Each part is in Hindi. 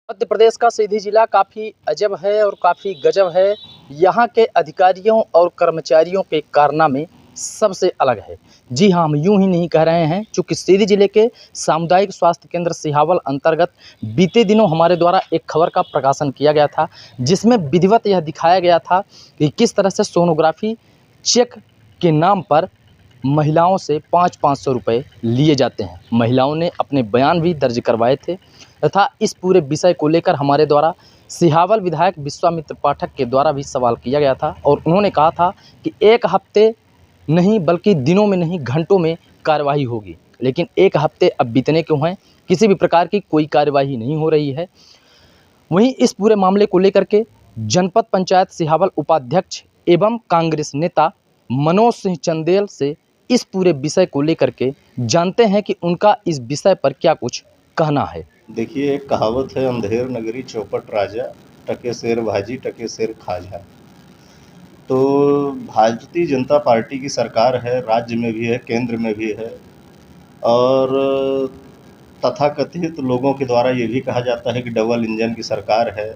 मध्य प्रदेश का सीधी जिला काफ़ी अजब है और काफ़ी गजब है। यहाँ के अधिकारियों और कर्मचारियों के कारनामे सबसे अलग है। जी हाँ, हम यूँ ही नहीं कह रहे हैं, चूँकि सीधी जिले के सामुदायिक स्वास्थ्य केंद्र सिहावल अंतर्गत बीते दिनों हमारे द्वारा एक खबर का प्रकाशन किया गया था, जिसमें विधिवत यह दिखाया गया था कि किस तरह से सोनोग्राफी चेक के नाम पर महिलाओं से 500-500 रुपये लिए जाते हैं। महिलाओं ने अपने बयान भी दर्ज करवाए थे तथा इस पूरे विषय को लेकर हमारे द्वारा सिहावल विधायक विश्वामित्र पाठक के द्वारा भी सवाल किया गया था और उन्होंने कहा था कि एक हफ्ते नहीं बल्कि दिनों में नहीं घंटों में कार्रवाई होगी। लेकिन एक हफ्ते अब बीतने क्यों हैं, किसी भी प्रकार की कोई कार्रवाई नहीं हो रही है। वहीं इस पूरे मामले को लेकर के जनपद पंचायत सिहावल उपाध्यक्ष एवं कांग्रेस नेता मनोज सिंह चंदेल से इस पूरे विषय को लेकर के जानते हैं कि उनका इस विषय पर क्या कुछ कहना है। देखिए, एक कहावत है, अंधेर नगरी चौपट राजा, टके शेर भाजी टके शेर खाजा। तो भारतीय जनता पार्टी की सरकार है, राज्य में भी है, केंद्र में भी है और तथाकथित लोगों के द्वारा ये भी कहा जाता है कि डबल इंजन की सरकार है,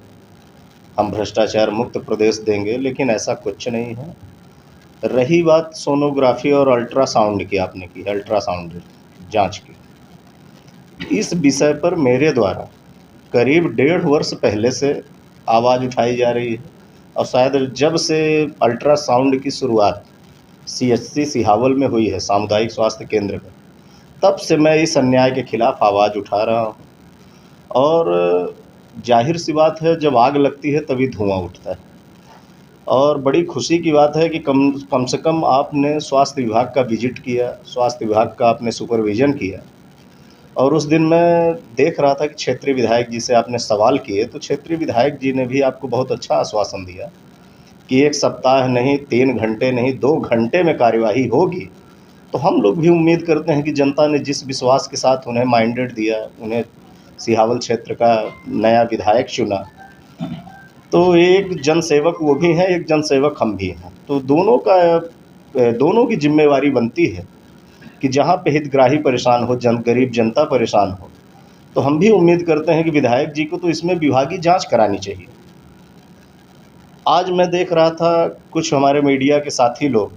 हम भ्रष्टाचार मुक्त प्रदेश देंगे, लेकिन ऐसा कुछ नहीं है। रही बात सोनोग्राफी और अल्ट्रासाउंड की, आपने की अल्ट्रासाउंड जांच की, इस विषय पर मेरे द्वारा करीब 1.5 वर्ष पहले से आवाज़ उठाई जा रही है और शायद जब से अल्ट्रासाउंड की शुरुआत सीएचसी सिहावल में हुई है, सामुदायिक स्वास्थ्य केंद्र में, तब से मैं इस अन्याय के खिलाफ आवाज़ उठा रहा हूँ। और जाहिर सी बात है, जब आग लगती है तभी धुआं उठता है। और बड़ी खुशी की बात है कि कम से कम आपने स्वास्थ्य विभाग का विजिट किया, स्वास्थ्य विभाग का आपने सुपरविज़न किया। और उस दिन मैं देख रहा था कि क्षेत्रीय विधायक जी से आपने सवाल किए, तो क्षेत्रीय विधायक जी ने भी आपको बहुत अच्छा आश्वासन दिया कि 1 सप्ताह नहीं, 3 घंटे नहीं, 2 घंटे में कार्यवाही होगी। तो हम लोग भी उम्मीद करते हैं कि जनता ने जिस विश्वास के साथ उन्हें मैंडेट दिया, उन्हें सिहावल क्षेत्र का नया विधायक चुना, तो एक जनसेवक वो भी हैं, एक जनसेवक हम भी हैं। तो दोनों की जिम्मेवारी बनती है कि जहाँ पे हितग्राही परेशान हो, गरीब जनता परेशान हो, तो हम भी उम्मीद करते हैं कि विधायक जी को तो इसमें विभागीय जांच करानी चाहिए। आज मैं देख रहा था, कुछ हमारे मीडिया के साथी लोग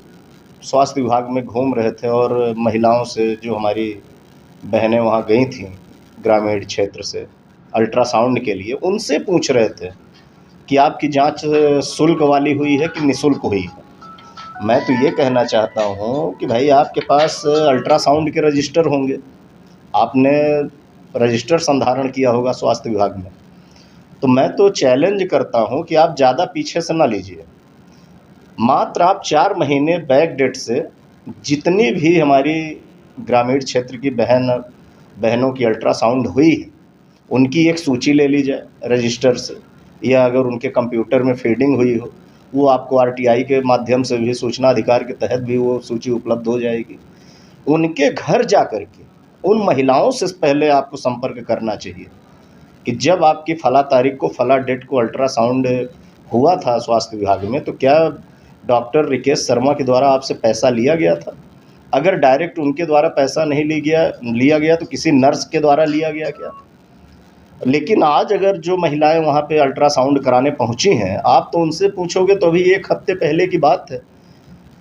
स्वास्थ्य विभाग में घूम रहे थे और महिलाओं से, जो हमारी बहनें वहाँ गई थीं ग्रामीण क्षेत्र से अल्ट्रासाउंड के लिए, उनसे पूछ रहे थे कि आपकी जांच शुल्क वाली हुई है कि निःशुल्क हुई है। मैं तो ये कहना चाहता हूँ कि भाई, आपके पास अल्ट्रासाउंड के रजिस्टर होंगे, आपने रजिस्टर संधारण किया होगा स्वास्थ्य विभाग में। तो मैं तो चैलेंज करता हूँ कि आप ज़्यादा पीछे से ना लीजिए। मात्र आप 4 महीने बैक डेट से जितनी भी हमारी ग्रामीण क्षेत्र की बहनों की अल्ट्रासाउंड हुई है, उनकी एक सूची ले ली जाए रजिस्टर से, या अगर उनके कंप्यूटर में फीडिंग हुई हो, वो आपको आरटीआई के माध्यम से भी, सूचना अधिकार के तहत भी वो सूची उपलब्ध हो जाएगी। उनके घर जा कर के उन महिलाओं से पहले आपको संपर्क करना चाहिए कि जब आपकी फला तारीख को, फला डेट को अल्ट्रासाउंड हुआ था स्वास्थ्य विभाग में, तो क्या डॉक्टर रिकेश शर्मा के द्वारा आपसे पैसा लिया गया था? अगर डायरेक्ट उनके द्वारा पैसा नहीं लिया गया तो किसी नर्स के द्वारा लिया गया क्या? लेकिन आज अगर जो महिलाएं वहाँ पे अल्ट्रासाउंड कराने पहुँची हैं, आप तो उनसे पूछोगे तो अभी 1 हफ्ते पहले की बात है।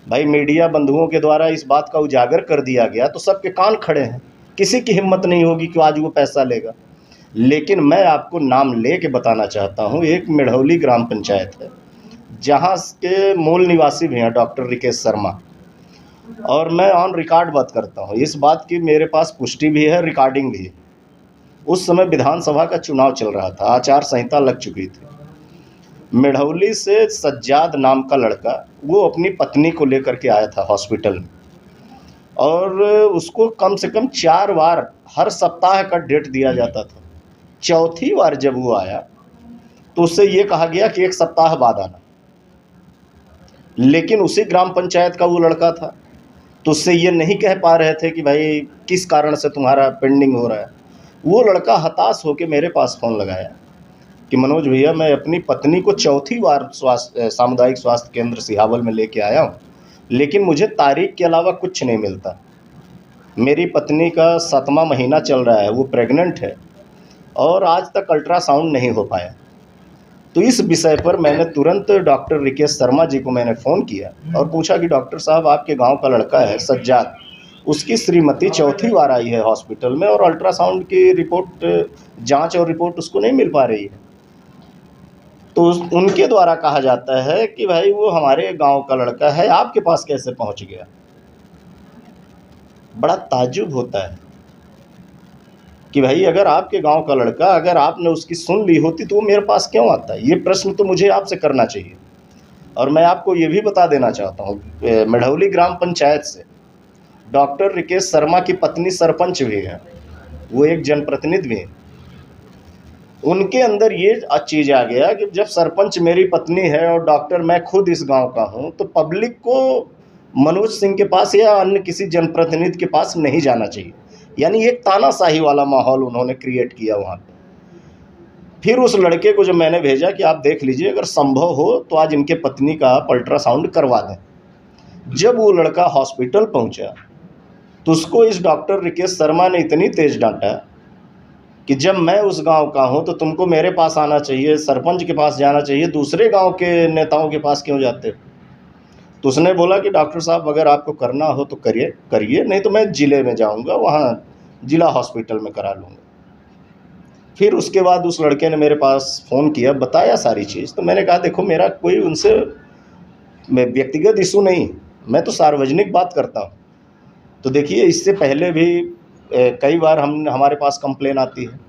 भाई, मीडिया बंधुओं के द्वारा इस बात का उजागर कर दिया गया तो सबके कान खड़े हैं, किसी की हिम्मत नहीं होगी कि आज वो पैसा लेगा। लेकिन मैं आपको नाम ले के बताना चाहता हूँ, एक मिढ़ौली ग्राम पंचायत है, जहाँ के मूल निवासी भी हैं डॉक्टर रिकेश शर्मा, और मैं ऑन रिकॉर्ड बात करता हूँ, इस बात की मेरे पास पुष्टि भी है, रिकॉर्डिंग भी है। उस समय विधानसभा का चुनाव चल रहा था, आचार संहिता लग चुकी थी। मिढ़ौली से सज्जाद नाम का लड़का, वो अपनी पत्नी को लेकर के आया था हॉस्पिटल में, और उसको कम से कम 4 बार हर सप्ताह का डेट दिया जाता था। चौथी बार जब वो आया तो उससे ये कहा गया कि 1 सप्ताह बाद आना, लेकिन उसी ग्राम पंचायत का वो लड़का था, तो उससे ये नहीं कह पा रहे थे कि भाई किस कारण से तुम्हारा पेंडिंग हो रहा है। वो लड़का हताश होकर मेरे पास फ़ोन लगाया कि मनोज भैया, मैं अपनी पत्नी को चौथी बार सामुदायिक स्वास्थ्य केंद्र सिहावल में लेके आया हूँ, लेकिन मुझे तारीख के अलावा कुछ नहीं मिलता। मेरी पत्नी का 7वां महीना चल रहा है, वो प्रेग्नेंट है, और आज तक अल्ट्रासाउंड नहीं हो पाया। तो इस विषय पर मैंने तुरंत डॉक्टर रिकेश शर्मा जी को मैंने फ़ोन किया और पूछा कि डॉक्टर साहब, आपके गांव का लड़का है सज्जाद, उसकी श्रीमती चौथी बार आई है हॉस्पिटल में और अल्ट्रासाउंड की रिपोर्ट, जांच और रिपोर्ट उसको नहीं मिल पा रही है। तो उनके द्वारा कहा जाता है कि भाई वो हमारे गांव का लड़का है, आपके पास कैसे पहुंच गया। बड़ा ताज्जुब होता है कि भाई अगर आपके गांव का लड़का, अगर आपने उसकी सुन ली होती तो वो मेरे पास क्यों आता है। ये प्रश्न तो मुझे आपसे करना चाहिए। और मैं आपको ये भी बता देना चाहता हूँ, मढ़ौली ग्राम पंचायत से डॉक्टर रिकेश शर्मा की पत्नी सरपंच भी है, वो एक जनप्रतिनिधि भी है। उनके अंदर ये चीज़ आ गया कि जब सरपंच मेरी पत्नी है और डॉक्टर मैं खुद इस गांव का हूं, तो पब्लिक को मनोज सिंह के पास या अन्य किसी जनप्रतिनिधि के पास नहीं जाना चाहिए। यानी एक तानाशाही वाला माहौल उन्होंने क्रिएट किया वहाँ पे। फिर उस लड़के को जब मैंने भेजा कि आप देख लीजिए, अगर संभव हो तो आज इनके पत्नी का आप अल्ट्रासाउंड करवा दें। जब वो लड़का हॉस्पिटल पहुँचा तो उसको इस डॉक्टर रिकेश शर्मा ने इतनी तेज डांटा कि जब मैं उस गांव का हूं तो तुमको मेरे पास आना चाहिए, सरपंच के पास जाना चाहिए, दूसरे गांव के नेताओं के पास क्यों जाते हो। तो उसने बोला कि डॉक्टर साहब, अगर आपको करना हो तो करिए, नहीं तो मैं ज़िले में जाऊंगा, वहाँ ज़िला हॉस्पिटल में करा लूँगा। फिर उसके बाद उस लड़के ने मेरे पास फ़ोन किया, बताया सारी चीज़। तो मैंने कहा देखो, मेरा कोई उनसे व्यक्तिगत इशू नहीं, मैं तो सार्वजनिक बात करता हूँ। तो देखिए, इससे पहले भी कई बार हमारे पास कंप्लेन आती है,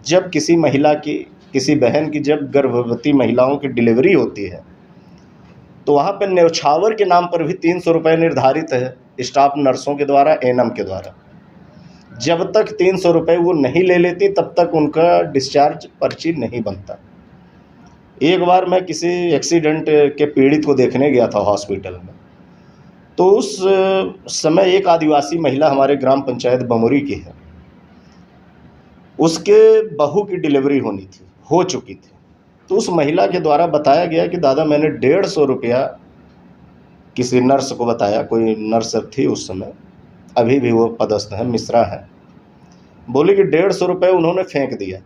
जब किसी महिला की, किसी बहन की जब गर्भवती महिलाओं की डिलीवरी होती है तो वहाँ पे न्यौछावर के नाम पर भी 300 रुपये निर्धारित है स्टाफ नर्सों के द्वारा, एएनएम के द्वारा। जब तक 300 रुपये वो नहीं ले लेती तब तक उनका डिस्चार्ज पर्ची नहीं बनता। एक बार मैं किसी एक्सीडेंट के पीड़ित को देखने गया था हॉस्पिटल में, तो उस समय एक आदिवासी महिला हमारे ग्राम पंचायत बमुरी की है, उसके बहू की डिलीवरी हो चुकी थी। तो उस महिला के द्वारा बताया गया कि दादा, मैंने 150 रुपया किसी नर्स को बताया, कोई नर्स थी उस समय, अभी भी वो पदस्थ है, मिश्रा है, बोली कि 150 रुपये उन्होंने फेंक दिया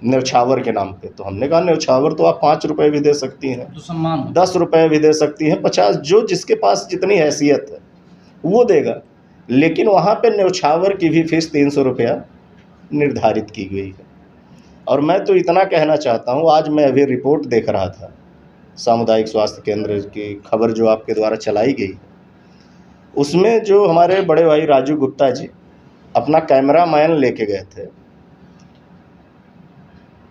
न्यौछावर के नाम पे। तो हमने कहा न्यौछावर तो आप 5 रुपये भी दे सकती हैं, तो सम्मान 10 रुपये भी दे सकती हैं, 50, जो जिसके पास जितनी हैसियत है वो देगा। लेकिन वहाँ पे न्यौछावर की भी फीस 300 रुपया निर्धारित की गई है। और मैं तो इतना कहना चाहता हूँ, आज मैं अभी रिपोर्ट देख रहा था सामुदायिक स्वास्थ्य केंद्र की खबर जो आपके द्वारा चलाई गई, उसमें जो हमारे बड़े भाई राजू गुप्ता जी अपना कैमरामैन लेके गए थे,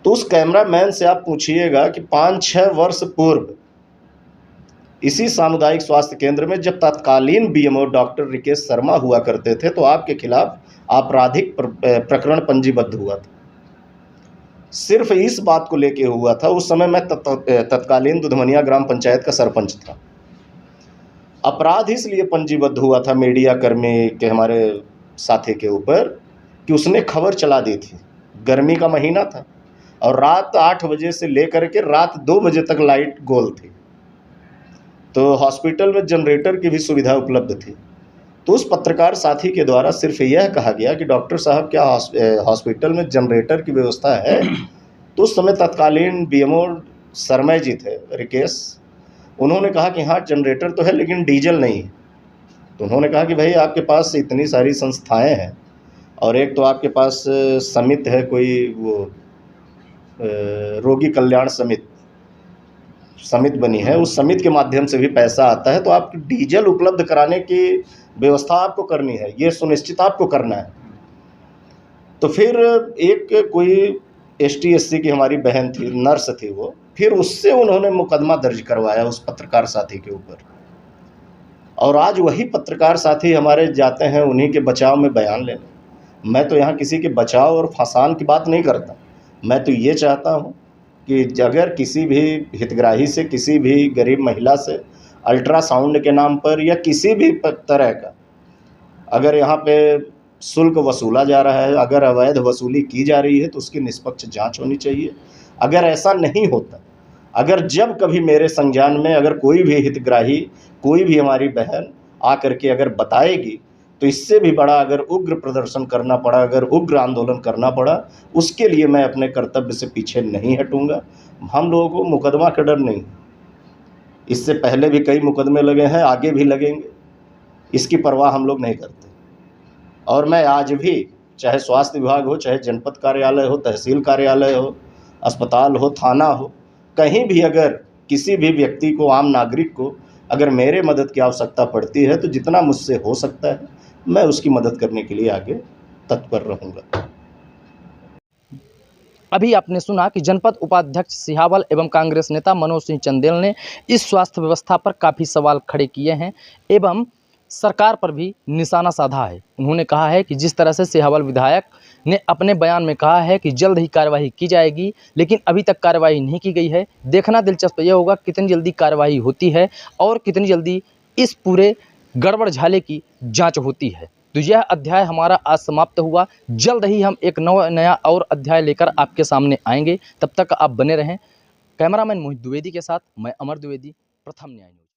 तो उस कैमरामैन से आप पूछिएगा कि 5-6 वर्ष पूर्व इसी सामुदायिक स्वास्थ्य केंद्र में जब तत्कालीन बीएमओ डॉक्टर रिकेश शर्मा हुआ करते थे तो आपके खिलाफ आपराधिक प्रकरण पंजीबद्ध हुआ था। सिर्फ इस बात को लेके हुआ था। उस समय मैं तत्कालीन दुधमनिया ग्राम पंचायत का सरपंच था। अपराध इसलिए पंजीबद्ध हुआ था मीडिया कर्मी के हमारे साथी के ऊपर कि उसने खबर चला दी थी, गर्मी का महीना था और रात 8 बजे से लेकर के रात 2 बजे तक लाइट गोल थी, तो हॉस्पिटल में जनरेटर की भी सुविधा उपलब्ध थी। तो उस पत्रकार साथी के द्वारा सिर्फ यह कहा गया कि डॉक्टर साहब, क्या हॉस्पिटल में जनरेटर की व्यवस्था है। तो उस समय तत्कालीन बीएमओ शर्मा जी थे, रिकेश, उन्होंने कहा कि हाँ जनरेटर तो है लेकिन डीजल नहीं है। तो उन्होंने कहा कि भाई आपके पास इतनी सारी संस्थाएं हैं और एक तो आपके पास समिति है, कोई वो रोगी कल्याण समिति बनी है, उस समिति के माध्यम से भी पैसा आता है, तो आप डीजल उपलब्ध कराने की व्यवस्था आपको करनी है, ये सुनिश्चित आपको करना है। तो फिर एक कोई ST/SC की हमारी बहन थी, नर्स थी वो, फिर उससे उन्होंने मुकदमा दर्ज करवाया उस पत्रकार साथी के ऊपर। और आज वही पत्रकार साथी हमारे जाते हैं उन्हीं के बचाव में बयान लेने। मैं तो यहाँ किसी के बचाव और फंसान की बात नहीं करता, मैं तो ये चाहता हूँ कि अगर किसी भी हितग्राही से, किसी भी गरीब महिला से अल्ट्रासाउंड के नाम पर या किसी भी तरह का अगर यहाँ पे शुल्क वसूला जा रहा है, अगर अवैध वसूली की जा रही है, तो उसकी निष्पक्ष जांच होनी चाहिए। अगर ऐसा नहीं होता, अगर जब कभी मेरे संज्ञान में अगर कोई भी हितग्राही, कोई भी हमारी बहन आकर के अगर बताएगी तो इससे भी बड़ा अगर उग्र प्रदर्शन करना पड़ा, अगर उग्र आंदोलन करना पड़ा, उसके लिए मैं अपने कर्तव्य से पीछे नहीं हटूंगा। हम लोगों को मुकदमा का डर नहीं, इससे पहले भी कई मुकदमे लगे हैं, आगे भी लगेंगे, इसकी परवाह हम लोग नहीं करते। और मैं आज भी, चाहे स्वास्थ्य विभाग हो, चाहे जनपद कार्यालय हो, तहसील कार्यालय हो, अस्पताल हो, थाना हो, कहीं भी अगर किसी भी व्यक्ति को, आम नागरिक को अगर मेरे मदद की आवश्यकता पड़ती है तो जितना मुझसे हो सकता है मैं उसकी मदद करने के लिए आगे तत्पर रहूँगा। अभी आपने सुना कि जनपद उपाध्यक्ष सिहावल एवं कांग्रेस नेता मनोज सिंह चंदेल ने इस स्वास्थ्य व्यवस्था पर काफ़ी सवाल खड़े किए हैं एवं सरकार पर भी निशाना साधा है। उन्होंने कहा है कि जिस तरह से सिहावल विधायक ने अपने बयान में कहा है कि जल्द ही कार्रवाई की जाएगी, लेकिन अभी तक कार्रवाई नहीं की गई है। देखना दिलचस्प यह होगा कितनी जल्दी कार्रवाई होती है और कितनी जल्दी इस पूरे गड़बड़ झाले की जांच होती है। तो यह अध्याय हमारा आज समाप्त हुआ। जल्द ही हम एक नया और अध्याय लेकर आपके सामने आएंगे। तब तक आप बने रहें। कैमरामैन मोहित द्विवेदी के साथ मैं अमर द्विवेदी, प्रथम न्याय न्यूज़।